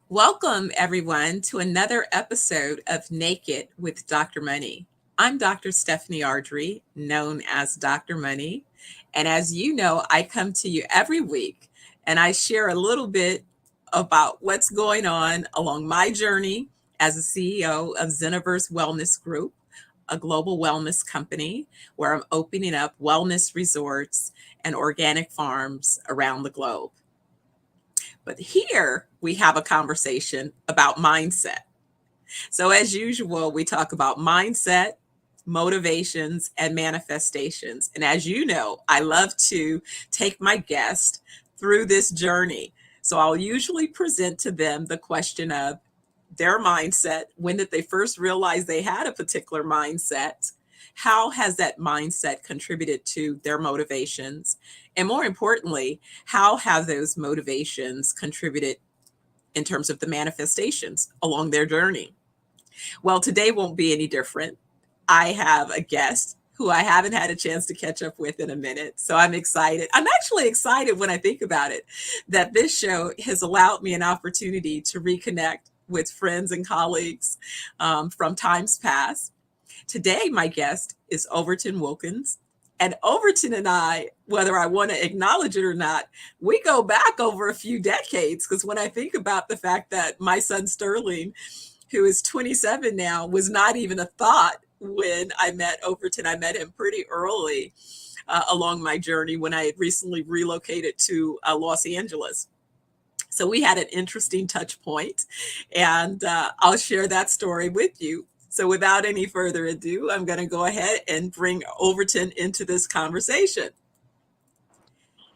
Welcome, everyone, to another episode of Naked with Dr. Money. I'm Dr. Stephanie Ardrey, known as Dr. Money. And as you know, I come to you every week and I share a little bit about what's going on along my journey as a CEO of ZenoVerse Wellness Group, a global wellness company where I'm opening up wellness resorts and organic farms around the globe. But here we have a conversation about mindset. So, as usual, we talk about mindset, motivations, and manifestations. And as you know, I love to take my guest through this journey. So, I'll usually present to them the question of their mindset. When did they first realize they had a particular mindset? How has that mindset contributed to their motivations? And more importantly, how have those motivations contributed in terms of the manifestations along their journey? Well, today won't be any different. I have a guest who I haven't had a chance to catch up with in a minute. So I'm excited. I'm actually excited when I think about it that this show has allowed me an opportunity to reconnect with friends and colleagues from times past. Today, my guest is Overton Wilkins. And Overton and I, whether I want to acknowledge it or not, we go back over a few decades. Because when I think about the fact that my son Sterling, who is 27 now, was not even a thought when I met Overton. I met him pretty early along my journey when I had recently relocated to Los Angeles. So we had an interesting touch point, and I'll share that story with you. So without any further ado, I'm going to go ahead and bring Overton into this conversation.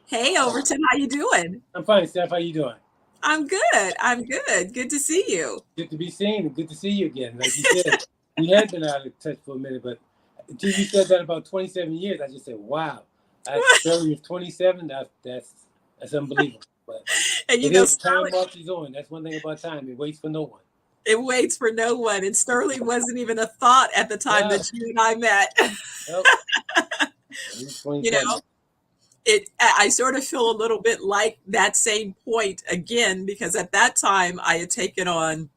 Hey, Overton, how you doing? I'm fine, Steph. How you doing? I'm good. I'm good. Good to see you. Good to be seen and good to see you again. Like you said, we had been out of touch for a minute, but until you said that about 27 years, I just said, wow. I felt you 27. That's unbelievable. But And it is time marches on. That's one thing about time. It waits for no one. It waits for no one. And Sterling wasn't even a thought at the time that you and I met. Nope. You know, I sort of feel a little bit like that same point again, because at that time I had taken on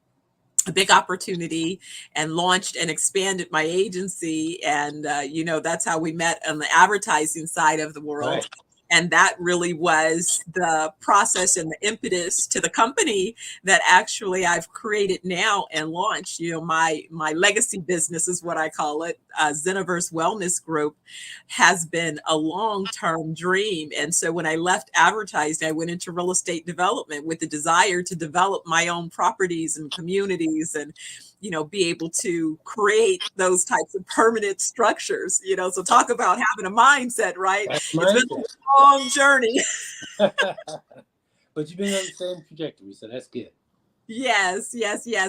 a big opportunity and launched and expanded my agency. And, that's how we met on the advertising side of the world. Right. And that really was the process and the impetus to the company that actually I've created now and launched. My legacy business is what I call it. ZenoVerse Wellness Group has been a long-term dream. And so when I left advertising, I went into real estate development with the desire to develop my own properties and communities and be able to create those types of permanent structures, so talk about having a mindset, right? That's It's been mindset. a long journey. But you've been on the same trajectory, so that's good. Yes.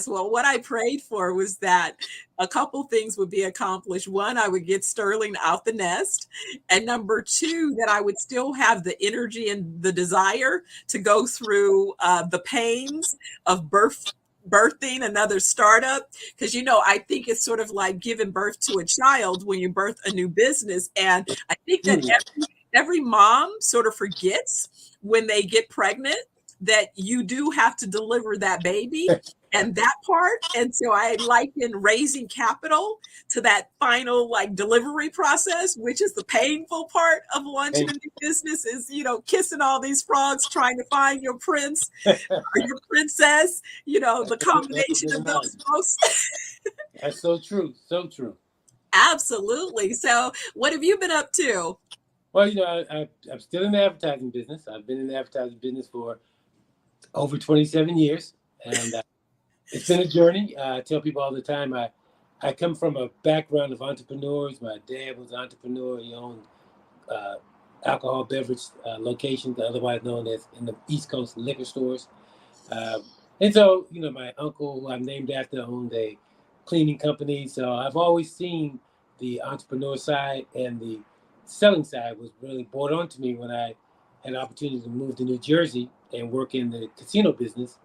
Well, what I prayed for was that a couple things would be accomplished. One, I would get Sterling out the nest. And number two, that I would still have the energy and the desire to go through the pains of birthing another startup. Because, I think it's sort of like giving birth to a child when you birth a new business. And I think that every mom sort of forgets when they get pregnant that you do have to deliver that baby and that part. And so I liken raising capital to that final delivery process, which is the painful part of launching a new business is, kissing all these frogs, trying to find your prince or your princess, the combination of those folks. That's so true. So true. Absolutely. So what have you been up to? Well, I'm still in the advertising business. I've been in the advertising business for over 27 years, and it's been a journey. I tell people all the time, I come from a background of entrepreneurs. My dad was an entrepreneur. He owned alcohol beverage locations, otherwise known as in the East Coast liquor stores. And so, my uncle, who I'm named after, owned a cleaning company. So I've always seen the entrepreneur side, and the selling side was really brought on to me when I had an opportunity to move to New Jersey and work in the casino business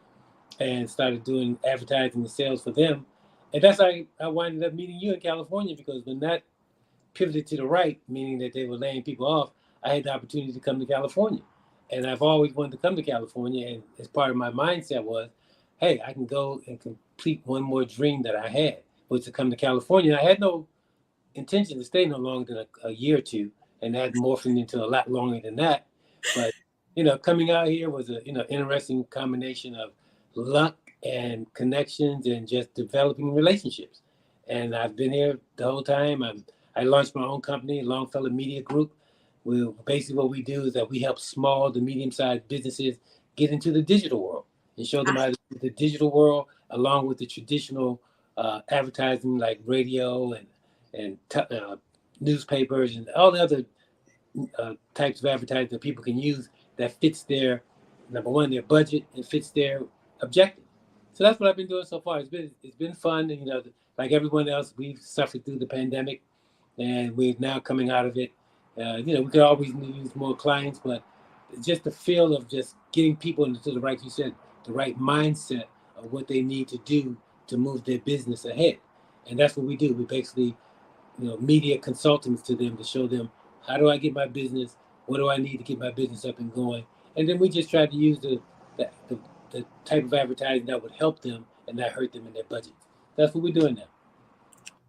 and started doing advertising and sales for them. And that's how I winded up meeting you in California, because when that pivoted to the right, meaning that they were laying people off, I had the opportunity to come to California. And I've always wanted to come to California. And as part of my mindset was, hey, I can go and complete one more dream that I had, was to come to California. I had no intention to stay no longer than a year or two, and that morphed into a lot longer than that. But coming out here was a interesting combination of luck and connections and just developing relationships. And I've been here the whole time. I launched my own company, Longfellow Media Group. Basically what we do is that we help small to medium-sized businesses get into the digital world and show them how to do the digital world along with the traditional advertising like radio and newspapers and all the other types of advertising that people can use that fits their, number one, their budget and fits their objective. So that's what I've been doing so far. It's been fun, and like everyone else, we've suffered through the pandemic, and we're now coming out of it. We could always use more clients, but just the feel of just getting people into the right, you said, the right mindset of what they need to do to move their business ahead. And that's what we do. We basically, media consultants to them to show them, how do I get my business? What do I need to get my business up and going? And then we just try to use the type of advertising that would help them and not hurt them in their budget. That's what we're doing now.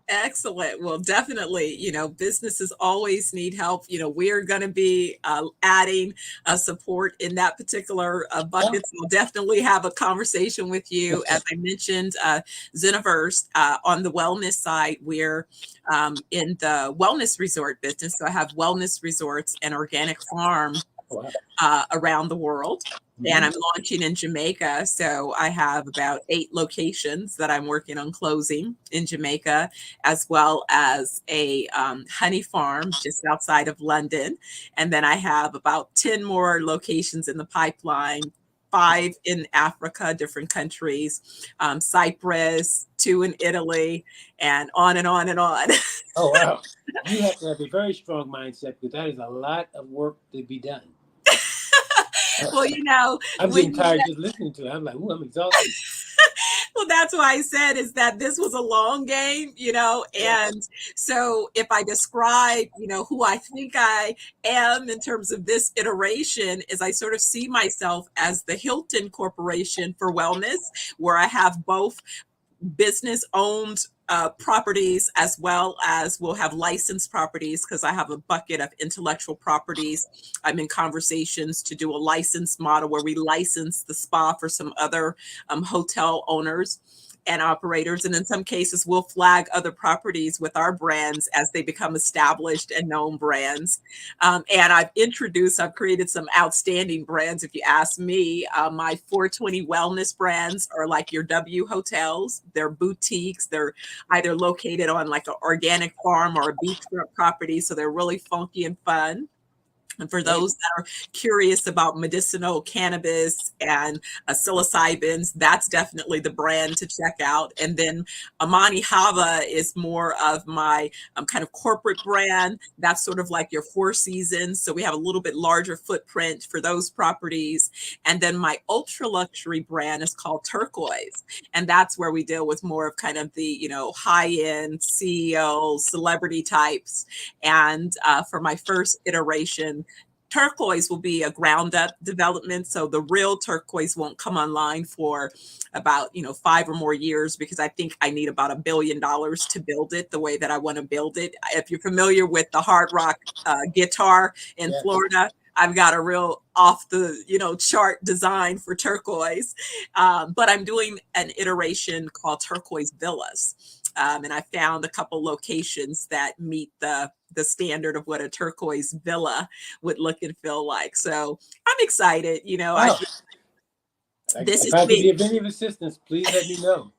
Excellent. Well, definitely, businesses always need help. We're going to be adding support in that particular bucket. So we'll definitely have a conversation with you. As I mentioned, ZenoVerse on the wellness side, we're in the wellness resort business. So I have wellness resorts and organic farms around the world. And I'm launching in Jamaica. So I have about 8 locations that I'm working on closing in Jamaica, as well as a honey farm just outside of London. And then I have about 10 more locations in the pipeline, 5 in Africa, different countries, Cyprus, 2 in Italy, and on and on and on. Oh, wow. You have to have a very strong mindset, because that is a lot of work to be done. Well, I'm getting tired just listening to it. I'm like, ooh, I'm exhausted. Well, that's why I said is that this was a long game, and so if I describe, who I think I am in terms of this iteration, is I sort of see myself as the Hilton Corporation for wellness, where I have both business owned properties, as well as we'll have licensed properties, because I have a bucket of intellectual properties. I'm in conversations to do a license model where we license the spa for some other hotel owners and operators. And in some cases, we'll flag other properties with our brands as they become established and known brands. And I've created some outstanding brands. If you ask me, my 420 wellness brands are like your W hotels. They're boutiques. They're either located on like an organic farm or a beachfront property. So they're really funky and fun. And for those that are curious about medicinal cannabis and psilocybins, that's definitely the brand to check out. And then Amani Haba is more of my kind of corporate brand. That's sort of like your Four Seasons. So we have a little bit larger footprint for those properties. And then my ultra luxury brand is called Turquoise. And that's where we deal with more of kind of the, high-end CEO, celebrity types. And for my first iteration, Turquoise will be a ground up development. So the real Turquoise won't come online for about, 5 or more years, because I think I need about $1 billion to build it the way that I want to build it. If you're familiar with the Hard Rock guitar in Florida, I've got a real off the, chart design for Turquoise. But I'm doing an iteration called Turquoise Villas. And I found a couple locations that meet the standard of what a turquoise villa would look and feel like. So I'm excited. Wow. If I can be of any assistance, please let me know.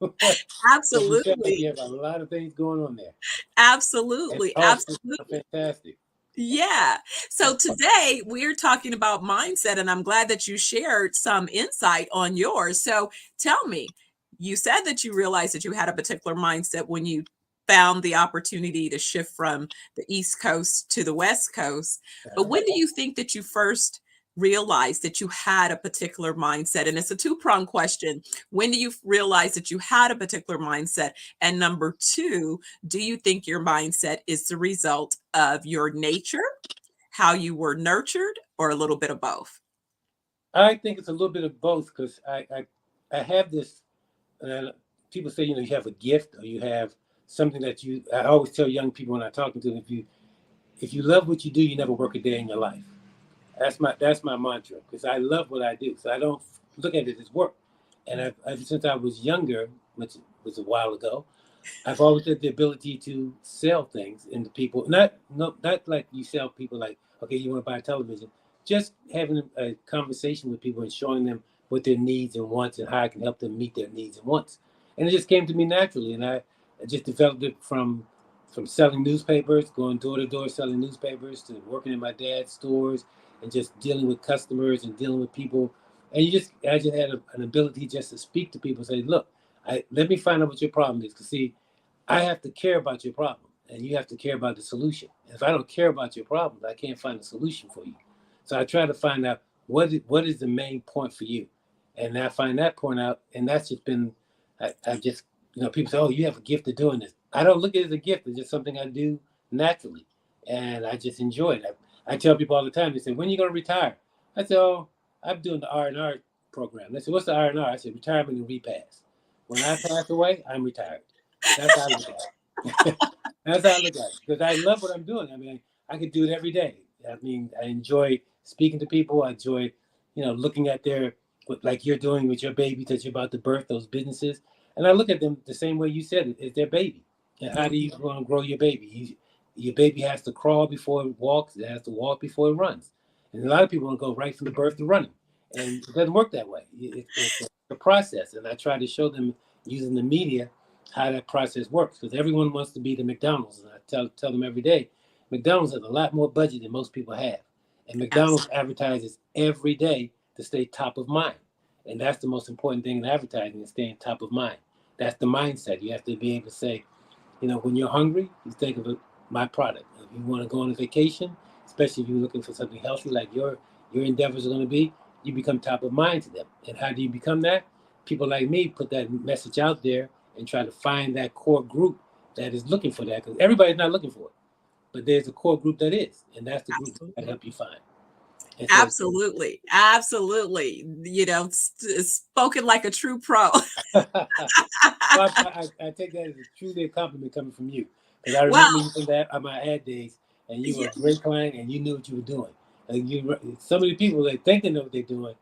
Absolutely. You have a lot of things going on there. Absolutely. Absolutely. Fantastic. Yeah. So today we're talking about mindset, and I'm glad that you shared some insight on yours. So tell me, you said that you realized that you had a particular mindset when you found the opportunity to shift from the East Coast to the West Coast. But when do you think that you first realized that you had a particular mindset? And it's a two-pronged question. When do you realize that you had a particular mindset? And number 2, do you think your mindset is the result of your nature, how you were nurtured, or a little bit of both? I think it's a little bit of both, because I have this, people say, you have a gift or you have something that I always tell young people when I'm talking to them, if you love what you do, you never work a day in your life. That's my mantra, because I love what I do. So I don't look at it as work. And since I was younger, which was a while ago, I've always had the ability to sell things into people. Not like you sell people like, okay, you want to buy a television. Just having a conversation with people and showing them what their needs and wants and how I can help them meet their needs and wants. And it just came to me naturally. And I just developed it from selling newspapers, going door to door selling newspapers, to working in my dad's stores and just dealing with customers and dealing with people. And I just had an ability just to speak to people and say, look, let me find out what your problem is. Because see, I have to care about your problem, and you have to care about the solution. And if I don't care about your problems, I can't find a solution for you. So I try to find out what is the main point for you, and I find that point out, and that's just been, I just, people say, oh, you have a gift of doing this. I don't look at it as a gift; it's just something I do naturally, and I just enjoy it. I tell people all the time. They say, when are you going to retire? I say, oh, I'm doing the R&R program. They say, what's the R&R? I said, retirement and repass. When I pass away, I'm retired. That's how I look at it. That's how I look at it. Because I love what I'm doing. I mean, I could do it every day. I mean, I enjoy speaking to people. I enjoy, looking at like you're doing with your baby that you're about to birth, those businesses. And I look at them the same way you said it. It's their baby. And how do you want to grow your baby? Your baby has to crawl before it walks. It has to walk before it runs. And a lot of people want to go right from the birth to running. And it doesn't work that way. It's a process. And I try to show them using the media how that process works, because everyone wants to be the McDonald's. And I tell them every day, McDonald's has a lot more budget than most people have. And McDonald's advertises every day to stay top of mind. And that's the most important thing in advertising, is staying top of mind. That's the mindset. You have to be able to say, when you're hungry, you think of my product. If you want to go on a vacation, especially if you're looking for something healthy like your endeavors are going to be, you become top of mind to them. And how do you become that? People like me put that message out there and try to find that core group that is looking for that, because everybody's not looking for it. But there's a core group that is, and that's the group that help you find. So, absolutely. Spoken like a true pro. Well, I take that as truly a compliment coming from you, because I remember you from my ad days, and you were a great client, and you knew what you were doing. And some of the people, they think they know what they're doing,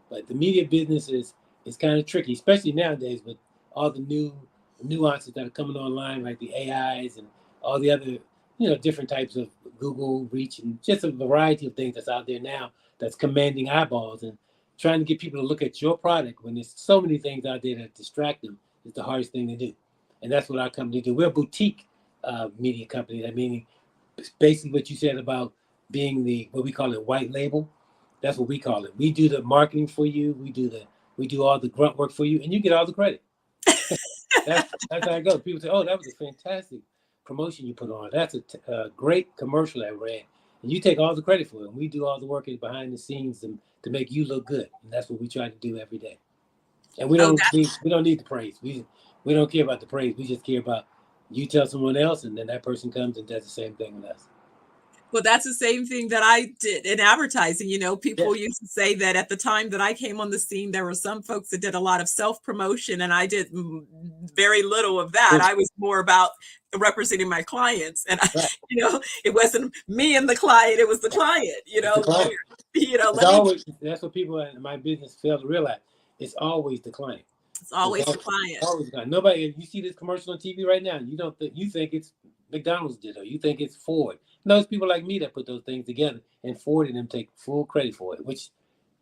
but the media business is kind of tricky, especially nowadays with all the new nuances that are coming online, like the AIs and all the other, different types of Google reach, and just a variety of things that's out there now that's commanding eyeballs. And trying to get people to look at your product when there's so many things out there that distract them is the hardest thing to do. And that's what our company do. We're a boutique media company. I mean, basically what you said about being what we call it, white label. That's what we call it. We do the marketing for you. We do all the grunt work for you, and you get all the credit. That's how it goes. People say, "Oh, that was a fantastic promotion you put on. That's a great commercial I ran," and you take all the credit for it. And we do all the work behind the scenes to make you look good, and that's what we try to do every day. And we don't need the praise. We don't care about the praise. We just care about you tell someone else, and then that person comes and does the same thing with us. Well, that's the same thing that I did in advertising. People used to say that at the time that I came on the scene, there were some folks that did a lot of self-promotion, and I did very little of that. I was more about representing my clients. And, it wasn't me and the client, it was the client, That's what people in my business fail to realize. It's always the client. It's always the client. Always the client. Nobody, you see this commercial on TV right now, you think it's McDonald's did, or you think it's Ford. No, it's people like me that put those things together, and Ford and them take full credit for it, which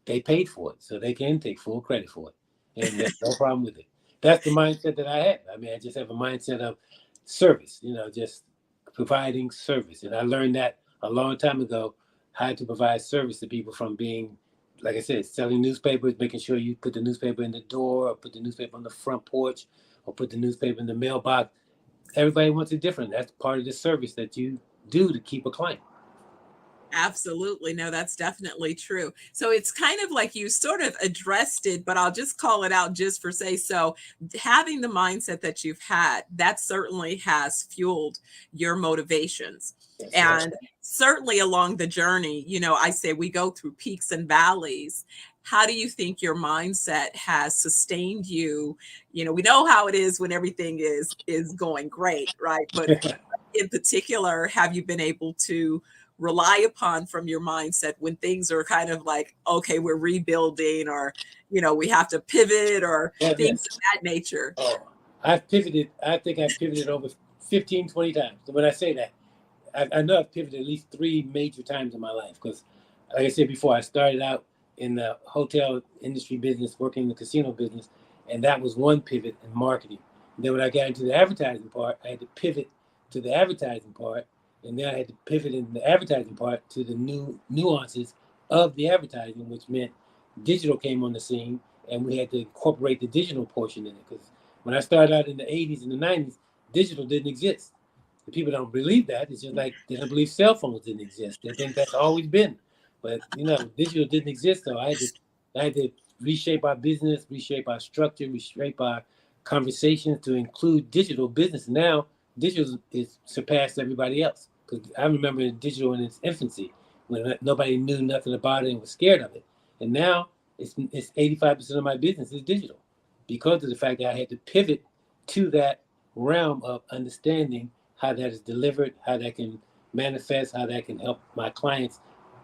they paid for it, so they can take full credit for it. And there's no problem with it. That's the mindset that I have. I mean, I just have a mindset of service, just providing service. And I learned that a long time ago, how to provide service to people, from being, like I said, selling newspapers, making sure you put the newspaper in the door, or put the newspaper on the front porch, or put the newspaper in the mailbox. Everybody wants it different. That's part of the service that you do to keep a client. Absolutely. No, that's definitely true. So it's kind of like you sort of addressed it, but I'll just call it out just for say so. Having the mindset that you've had, that certainly has fueled your motivations. That's and right. Certainly along the journey, I say we go through peaks and valleys. how do you think your mindset has sustained you? You know, we know how it is when everything is going great, right? But in particular, have you been able to rely upon from your mindset when things are kind of like, okay, we're rebuilding, or, you know, we have to pivot, or Yeah, things yes. of that nature? Oh, I've pivoted. I think I've pivoted over 15, 20 times. And when I say that, I know I've pivoted at least 3 major times in my life because, like I said before, I started out in the hotel industry business, working in the casino business, and that was one pivot in marketing. And then when I got into the advertising part, I had to pivot to the advertising part, and then I had to pivot in the advertising part to the new nuances of the advertising, which meant digital came on the scene, and we had to incorporate the digital portion in it. Because when I started out in the 80s and the 90s, digital didn't exist. The people don't believe that. It's just like they don't believe cell phones didn't exist. They think that's always been. But digital didn't exist, so I had to reshape our business, reshape our structure, reshape our conversations to include digital business. Now digital is surpassed everybody else. Because I remember digital in its infancy when nobody knew nothing about it and was scared of it. And now it's 85% of my business is digital because of the fact that I had to pivot to that realm of understanding how that is delivered, how that can manifest, how that can help my clients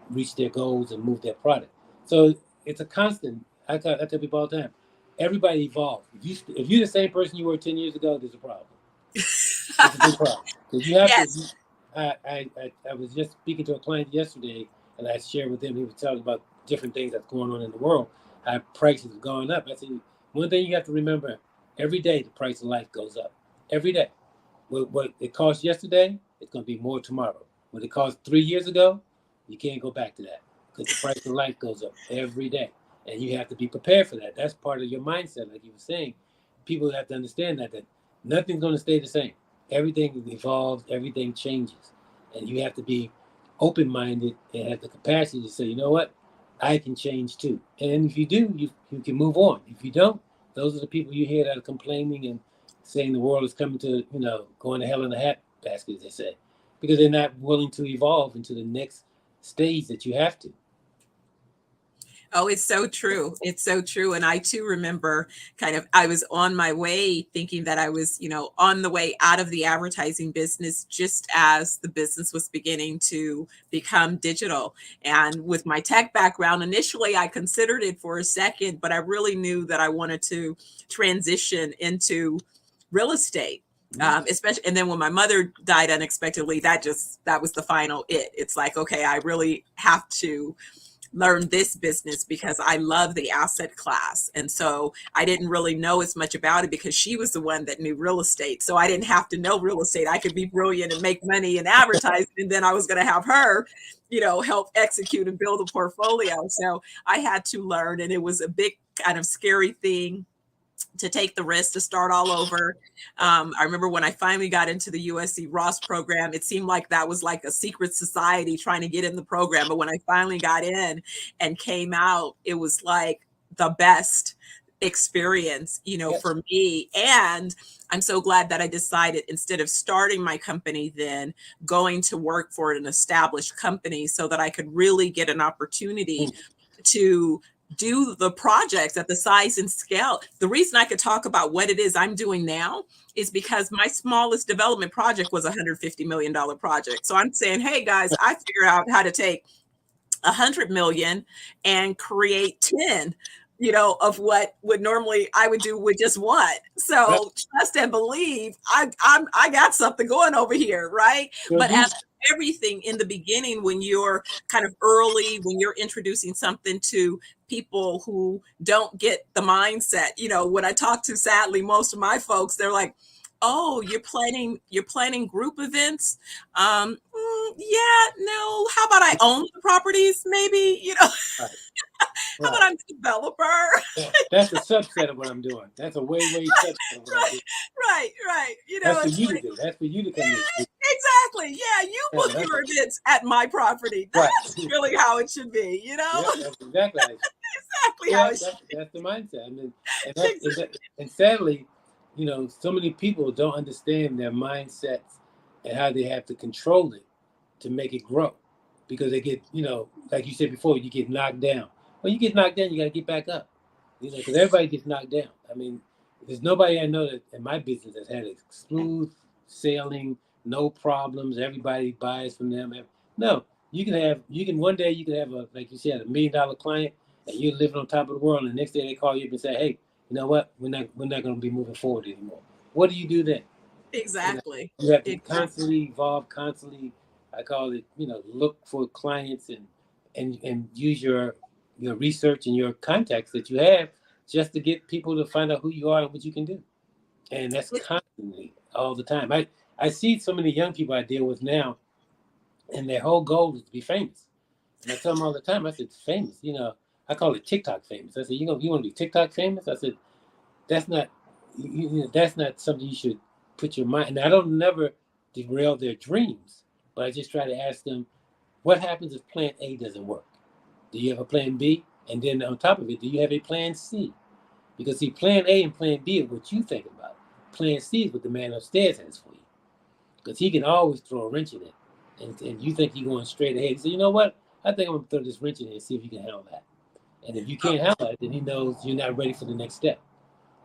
reach their goals and move their product. So it's a constant. I tell people all the time, everybody evolves. If you're the same person you were 10 years ago, there's a problem. It's a big problem. Because you have to. Yes. I was just speaking to a client yesterday, and I shared with him. He was talking about different things that's going on in the world, how prices have gone up. I said, one thing you have to remember: every day the price of life goes up. Every day. What it cost yesterday, it's going to be more tomorrow. What it cost 3 years ago, you can't go back to that because the price of life goes up every day, and you have to be prepared for that. That's part of your mindset, like you were saying. People have to understand that nothing's going to stay the same. Everything evolves, everything changes, and you have to be open-minded and have the capacity to say, you know what, I can change too. And if you do, you can move on. If you don't, those are the people you hear that are complaining and saying the world is coming to, going to hell in a hat basket, as they say, because they're not willing to evolve into the next stage that you have to. Oh, it's so true. It's so true. And I too remember I was on my way thinking that I was, on the way out of the advertising business just as the business was beginning to become digital. And with my tech background, initially I considered it for a second, but I really knew that I wanted to transition into real estate. Especially, and then when my mother died unexpectedly, that was the final it's like, okay, I really have to learn this business because I love the asset class. And so I didn't really know as much about it because she was the one that knew real estate. So I didn't have to know real estate. I could be brilliant and make money in advertising. And then I was going to have her, help execute and build a portfolio. So I had to learn, and it was a big kind of scary thing to take the risk to start all over. I remember when I finally got into the USC Ross program, it seemed like that was like a secret society trying to get in the program. But when I finally got in and came out, it was like the best experience, Yes. for me. And I'm so glad that I decided, instead of starting my company, then going to work for an established company so that I could really get an opportunity to do the projects at the size and scale. The reason I could talk about what it is I'm doing now is because my smallest development project was a $150 million project. So I'm saying, hey guys, I figured out how to take 100 million and create 10, of what would normally I would do with just one. Right. So trust and believe I got something going over here, right? Sure But do. as everything in the beginning, when you're kind of early, when you're introducing something to people who don't get the mindset, when I talk to, sadly, most of my folks, they're like, oh, you're planning group events. Yeah, no, how about I own the properties, maybe, Right. how about Right. I'm a developer? Yeah. That's a subset of what I'm doing. That's a way subset of what I Right, do. right. That's for It's you to like, do. That's for you to come in. yeah, exactly. Yeah, you Yeah, book your events at my property. right. That's really how it should be, Yeah, that's exactly how it should. exactly how Yeah, it should that's the mindset. I mean, be. and sadly, so many people don't understand their mindsets and how they have to control it to make it grow, because they get, like you said before, you get knocked down. Well, you get knocked down, you got to get back up. Because everybody gets knocked down. I mean, there's nobody I know that in my business that's had smooth sailing, no problems. Everybody buys from them. No, you can one day you can have like you said, $1 million client, and you're living on top of the world. And the next day they call you up and say, "Hey, you know what? We're not going to be moving forward anymore." What do you do then? Exactly. You have to constantly evolve, constantly. I call it, look for clients and use your research and your contacts that you have just to get people to find out who you are and what you can do. And that's constantly all the time. I see so many young people I deal with now, and their whole goal is to be famous. And I tell them all the time, I said, famous, I call it TikTok famous. I said, you want to be TikTok famous? I said, that's not something you should put your mind. And I don't never derail their dreams, but I just try to ask them, what happens if plan A doesn't work? Do you have a plan B? And then on top of it, do you have a plan C? Because see, plan A and plan B are what you think about. Plan C is what the man upstairs has for you. Because he can always throw a wrench in it. And you think you're going straight ahead. He said, you know what? I think I'm going to throw this wrench in it and see if you can handle that. And if you can't handle it, then he knows you're not ready for the next step.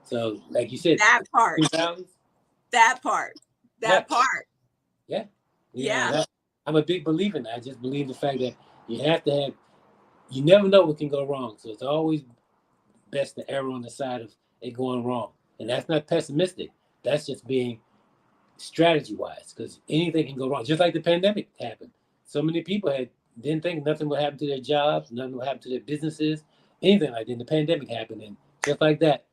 So, like you said, that part. Yeah. I'm a big believer in that. I just believe in the fact that you never know what can go wrong. So it's always best to err on the side of it going wrong. And that's not pessimistic. That's just being strategy-wise, because anything can go wrong. Just like the pandemic happened. So many people didn't think nothing would happen to their jobs, nothing would happen to their businesses, anything like that. And the pandemic happened. And just like that,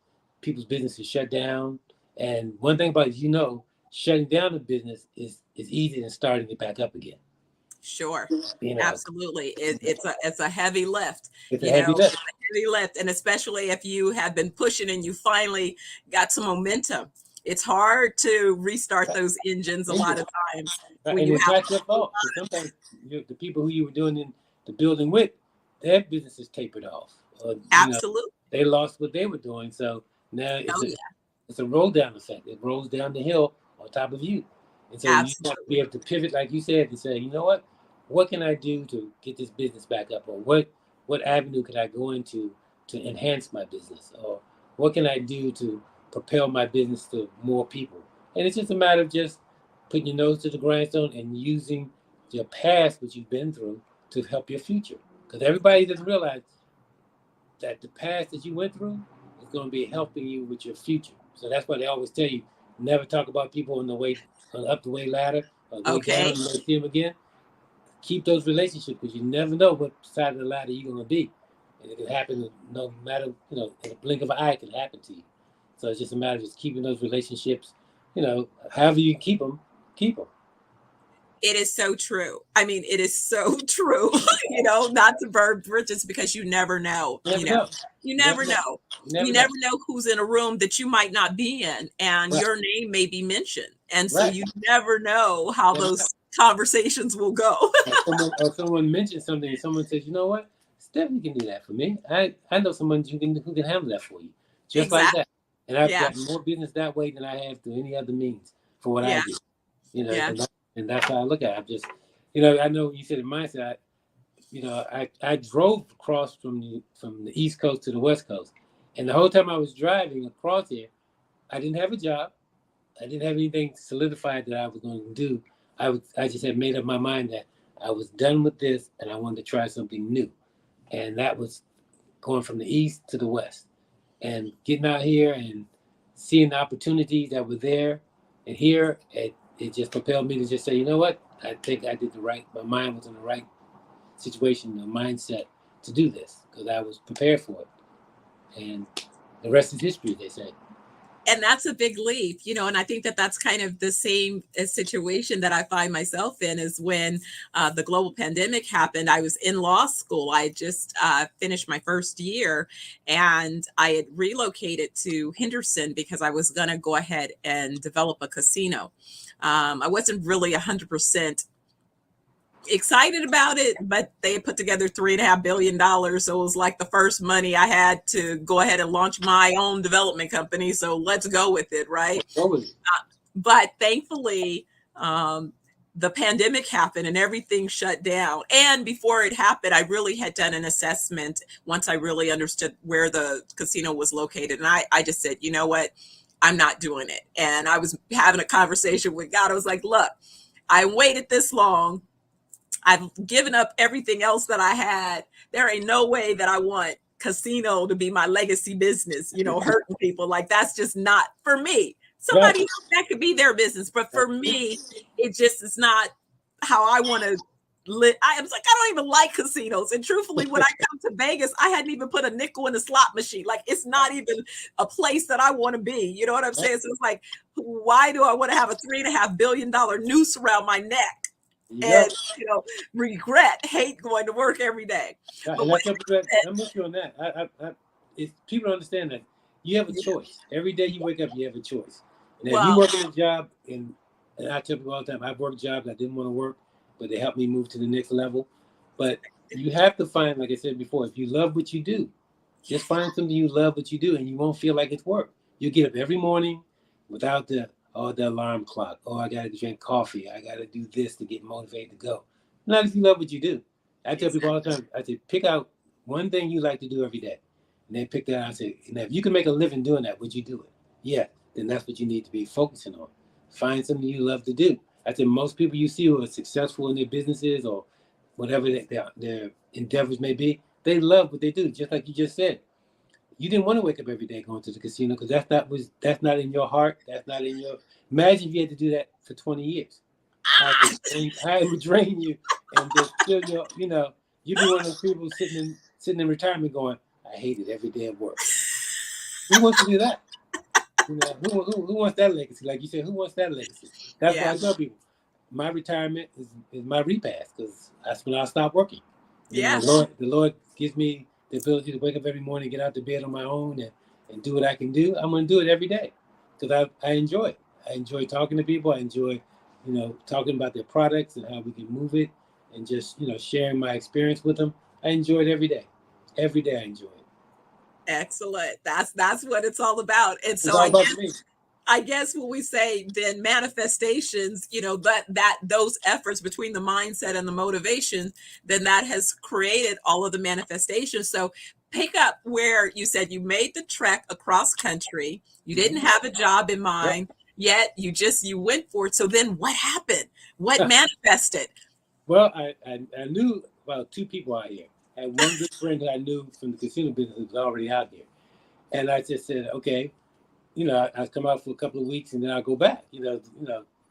people's businesses shut down. And one thing about it, shutting down a business is easier than starting it back up again. Sure. Absolutely. It's a heavy lift. It's a heavy lift. And especially if you have been pushing and you finally got some momentum. It's hard to restart those engines a lot of times. And it's not your fault. Sometimes the people who you were doing in the building with, their businesses tapered off. Absolutely. They lost what they were doing. So now it's a roll down effect. It rolls down the hill on top of you. And so you have to be able to pivot, like you said, and say, you know what can I do to get this business back up? Or what avenue could I go into to enhance my business? Or what can I do to propel my business to more people? And it's just a matter of just putting your nose to the grindstone and using your past, what you've been through, to help your future. Because everybody doesn't realize that the past that you went through is going to be helping you with your future. So that's why they always tell you, never talk about people on up the way ladder or go down and never see them again. Keep those relationships, because you never know what side of the ladder you're going to be. And it can happen no matter, in a blink of an eye, it can happen to you. So it's just a matter of just keeping those relationships, however you keep them. It is so true. I mean, it is so true, not to burn bridges, because you never know. You never know. You never know who's in a room that you might not be in, and your name may be mentioned. And so you never know how those conversations will go. or someone mentions something and someone says, you know what? Stephanie can do that for me. I know someone who can handle that for you. Just like that. And I've got more business that way than I have through any other means for what I do. And that's how I look at it. I'm just, I know you said in mindset, I drove across from the East Coast to the West Coast. And the whole time I was driving across here, I didn't have a job. I didn't have anything solidified that I was going to do. I just had made up my mind that I was done with this and I wanted to try something new. And that was going from the East to the West. And getting out here and seeing the opportunities that were there and here, it just propelled me to just say, you know what? I think I did my mind was in the right situation, the mindset to do this, because I was prepared for it. And the rest is history, they say. And that's a big leap, and I think that that's kind of the same situation that I find myself in is when the global pandemic happened. I was in law school. I just finished my first year, and I had relocated to Henderson because I was going to go ahead and develop a casino. I wasn't really 100% excited about it, but they had put together $3.5 billion. So it was like the first money I had to go ahead and launch my own development company. So let's go with it, right? Totally. But thankfully, the pandemic happened and everything shut down. And before it happened, I really had done an assessment once I really understood where the casino was located. And I just said, you know what? I'm not doing it. And I was having a conversation with God. I was like, look, I waited this long. I've given up everything else that I had. There ain't no way that I want casino to be my legacy business, hurting people. Like, that's just not for me. Somebody Right. else, that could be their business. But for me, it just is not how I want to live. I was like, I don't even like casinos. And truthfully, when I come to Vegas, I hadn't even put a nickel in a slot machine. Like, it's not even a place that I want to be. You know what I'm saying? So it's like, why do I want to have a $3.5 billion noose around my neck? And hate going to work every day. Right. But I'm with you on that. People don't understand that you have a choice. Every day you wake up, you have a choice. Now, if you work in a job, and I tell people all the time, I've worked jobs I didn't want to work, but they helped me move to the next level. But you have to find, like I said before, if you love what you do, just find something you love what you do, and you won't feel like it's work. You get up every morning without the alarm clock. Oh, I got to drink coffee. I got to do this to get motivated to go. Not if you love what you do. I tell people all the time, I say, pick out one thing you like to do every day. And then pick that out and say, if you can make a living doing that, would you do it? Yeah, then that's what you need to be focusing on. Find something you love to do. I think most people you see who are successful in their businesses or whatever their endeavors may be, they love what they do. Just like you just said, you didn't want to wake up every day going to the casino because that's not in your heart. That's not in your. Imagine if you had to do that for 20 years. How it would drain you, and just still you'd be one of those people sitting in retirement going, I hate it every day at work. Who wants to do that? Who wants that legacy? Like you said, who wants that legacy? That's why I tell people, my retirement is my repast because that's when I stop working. The Lord gives me the ability to wake up every morning, get out of bed on my own, and do what I can do. I'm going to do it every day because I enjoy it. I enjoy talking to people. I enjoy, talking about their products and how we can move it, and just sharing my experience with them. I enjoy it every day. Every day I enjoy it. Excellent. That's what it's all about. And so I guess when we say then manifestations, that those efforts between the mindset and the motivation, then that has created all of the manifestations. So pick up where you said you made the trek across country. You didn't have a job in mind, yet you went for it. So then what happened? What manifested? Well, I knew about two people out here. I had one good friend that I knew from the casino business who was already out there. And I just said, okay, I come out for a couple of weeks and then I'll go back,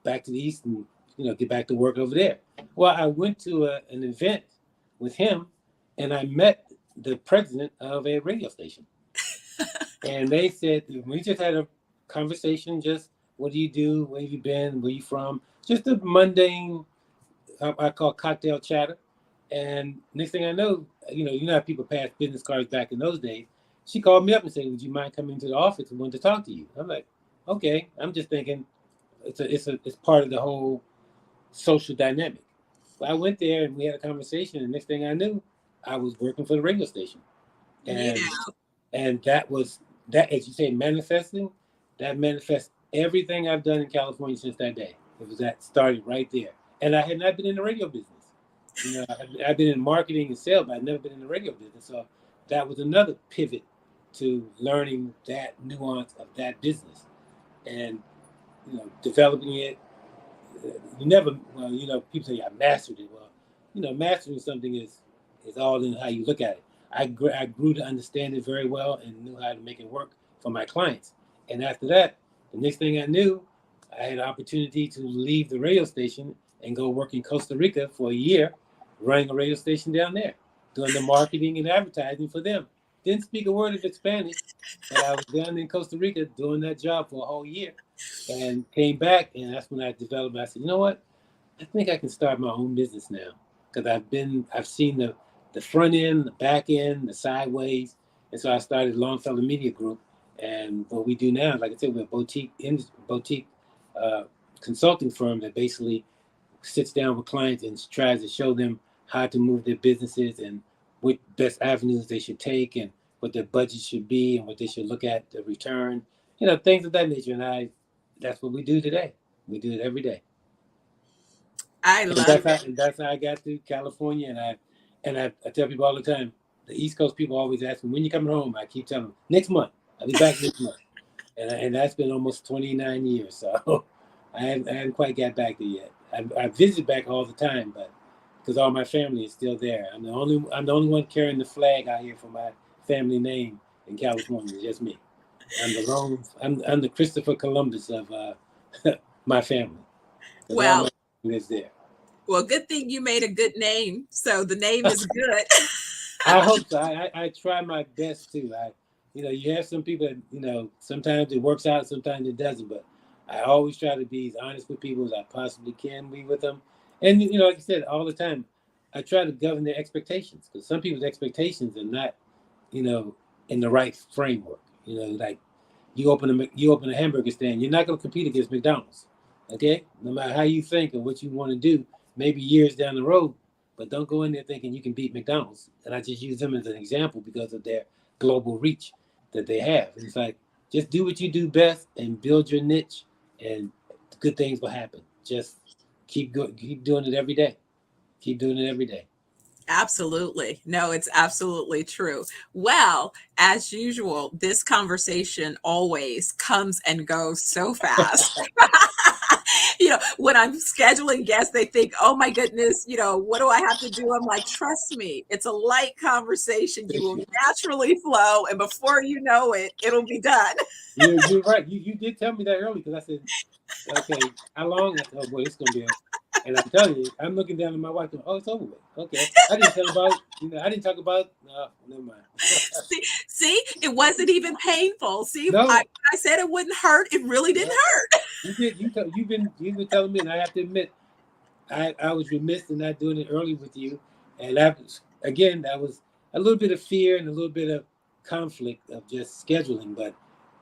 back to the East and, get back to work over there. Well, I went to an event with him and I met the president of a radio station. And they said, we just had a conversation, just what do you do? Where have you been? Where you from? Just a mundane, I call cocktail chatter. And next thing I know, how people pass business cards back in those days. She called me up and said, would you mind coming to the office? I want to talk to you. I'm like, okay. I'm just thinking it's part of the whole social dynamic. But I went there and we had a conversation, and next thing I knew, I was working for the radio station. And that was, as you say, manifesting, that manifests everything I've done in California since that day. It was that started right there. And I had not been in the radio business. I've been in marketing and sales, but I've never been in the radio business. So that was another pivot to learning that nuance of that business and, developing it. People say I mastered it. Well, mastering something is all in how you look at it. I grew to understand it very well and knew how to make it work for my clients. And after that, the next thing I knew, I had an opportunity to leave the radio station and go work in Costa Rica for a year, running a radio station down there, doing the marketing and advertising for them. Didn't speak a word of Spanish, but I was down in Costa Rica doing that job for a whole year and came back. And that's when I developed, I said, you know what? I think I can start my own business now because I've seen the front end, the back end, the sideways. And so I started Longfellow Media Group. And what we do now, like I said, we're a boutique consulting firm that basically sits down with clients and tries to show them how to move their businesses and what best avenues they should take and what their budget should be and what they should look at the return, things of that nature. And that's what we do today. We do it every day. I And love it. that's how I got to California. I tell people all the time, the East Coast people always ask me, when you coming home? I keep telling them, next month. I'll be back next month. And that's been almost 29 years. So I haven't quite got back there yet. I visit back all the time, but because all my family is still there. I'm the only one carrying the flag out here for my family name in California. It's just me. I'm the Christopher Columbus of my family, because all Well, my family lives there. well, good thing you made a good name. So the name is good. I hope so. I try my best too. You have some people that, sometimes it works out, sometimes it doesn't. But I always try to be as honest with people as I possibly can be with them. And, like you said, all the time, I try to govern their expectations, because some people's expectations are not, you know, in the right framework. Like you open a hamburger stand, you're not going to compete against McDonald's. Okay, no matter how you think or what you want to do, maybe years down the road, but don't go in there thinking you can beat McDonald's. And I just use them as an example because of their global reach that they have. And it's like, just do what you do best and build your niche, and good things will happen. Just keep doing it every day. Keep doing it every day. Absolutely. No, it's absolutely true. Well, as usual, this conversation always comes and goes so fast. When I'm scheduling guests, they think, oh my goodness, what do I have to do? I'm like, trust me, it's a light conversation. You will naturally flow. And before you know it, it'll be done. You're right. You did tell me that earlier, because I said, okay, how long? I said, oh boy, it's gonna be. And I'm telling you, I'm looking down at my wife. Going, oh, it's over with. Okay, I didn't tell about. I didn't talk about. No, never mind. See, it wasn't even painful. See, No, I said it wouldn't hurt. It really didn't no, hurt. you did. You've been telling me, and I have to admit, I was remiss in not doing it early with you. And that was a little bit of fear and a little bit of conflict of just scheduling. But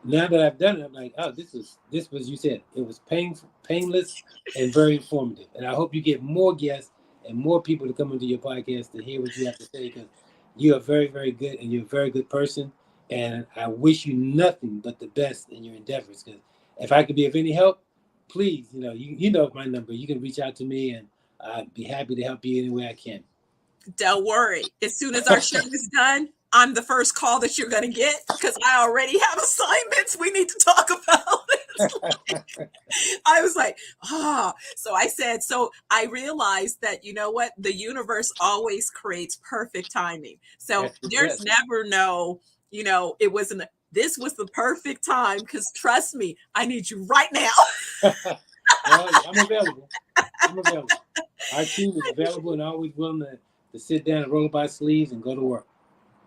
now that I've done it, I'm like, oh, this was, you said, it was painless and very informative. And I hope you get more guests and more people to come into your podcast to hear what you have to say, because you are very, very good, and you're a very good person. And I wish you nothing but the best in your endeavors. Because if I could be of any help, please, you know my number. You can reach out to me, and I'd be happy to help you any way I can. Don't worry. As soon as our show is done, I'm the first call that you're going to get, because I already have assignments we need to talk about. I was like, So I said, so I realized that, you know what? The universe always creates perfect timing. So there's never this was the perfect time, because trust me, I need you right now. Well, I'm available. Our team is available and always willing to sit down and roll up our sleeves and go to work.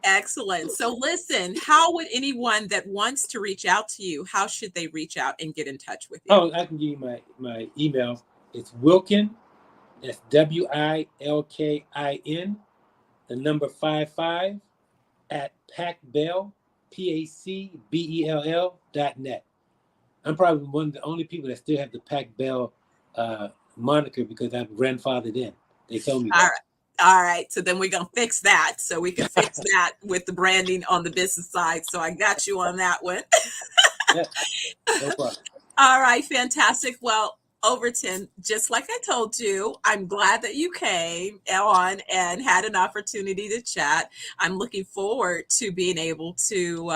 Excellent. So listen, how would anyone that wants to reach out to you, how should they reach out and get in touch with you? Oh, I can give you my email. It's Wilkin. That's WILKIN, the number 55 at PacBell, PACBELL.net. I'm probably one of the only people that still have the PacBell moniker, because I'm grandfathered in. They told me that. All right. So then we're going to fix that. So we can fix that with the branding on the business side. So I got you on that one. Yeah, no problem. All right. Fantastic. Well, Overton, just like I told you, I'm glad that you came on and had an opportunity to chat. I'm looking forward to being able to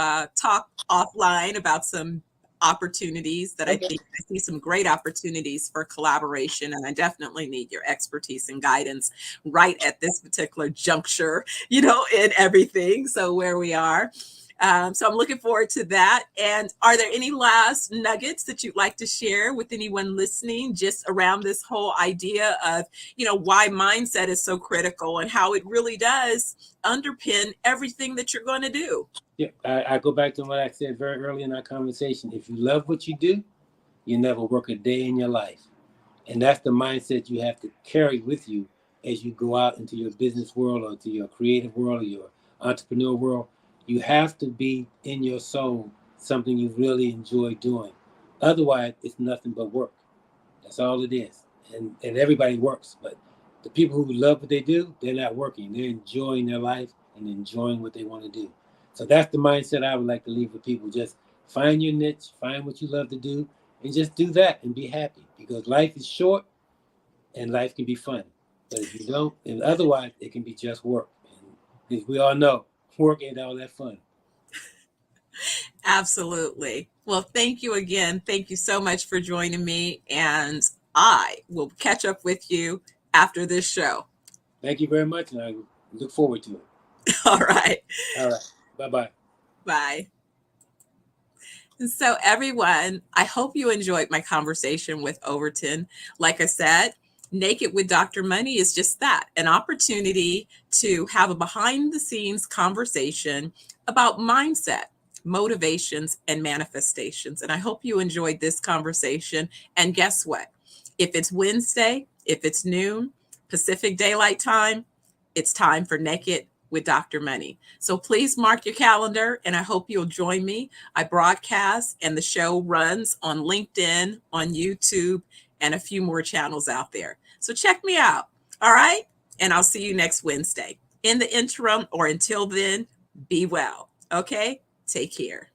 talk offline about some opportunities that I think I see some great opportunities for collaboration, and I definitely need your expertise and guidance right at this particular juncture, in everything. So where we are. So I'm looking forward to that. And are there any last nuggets that you'd like to share with anyone listening, just around this whole idea of, why mindset is so critical and how it really does underpin everything that you're going to do? Yeah, I go back to what I said very early in our conversation. If you love what you do, you never work a day in your life. And that's the mindset you have to carry with you as you go out into your business world, or to your creative world, or your entrepreneur world. You have to be in your soul something you really enjoy doing. Otherwise, it's nothing but work. That's all it is. And everybody works, but the people who love what they do, they're not working. They're enjoying their life and enjoying what they want to do. So that's the mindset I would like to leave with people. Just find your niche, find what you love to do, and just do that and be happy, because life is short and life can be fun. But if you don't, and otherwise, it can be just work. And we all know work ain't all that fun. Absolutely. Well, thank you again. Thank you so much for joining me. And I will catch up with you after this show. Thank you very much, and I look forward to it. All right. All right. Bye-bye. Bye. And so, everyone, I hope you enjoyed my conversation with Overton. Like I said, Naked with Dr. Money is just that, an opportunity to have a behind the scenes conversation about mindset, motivations, and manifestations. And I hope you enjoyed this conversation. And guess what? If it's Wednesday, if it's noon, Pacific Daylight Time, it's time for Naked with Dr. Money. So please mark your calendar, and I hope you'll join me. I broadcast and the show runs on LinkedIn, on YouTube, and a few more channels out there. So check me out. All right. And I'll see you next Wednesday. In the interim, or until then, be well. Okay. Take care.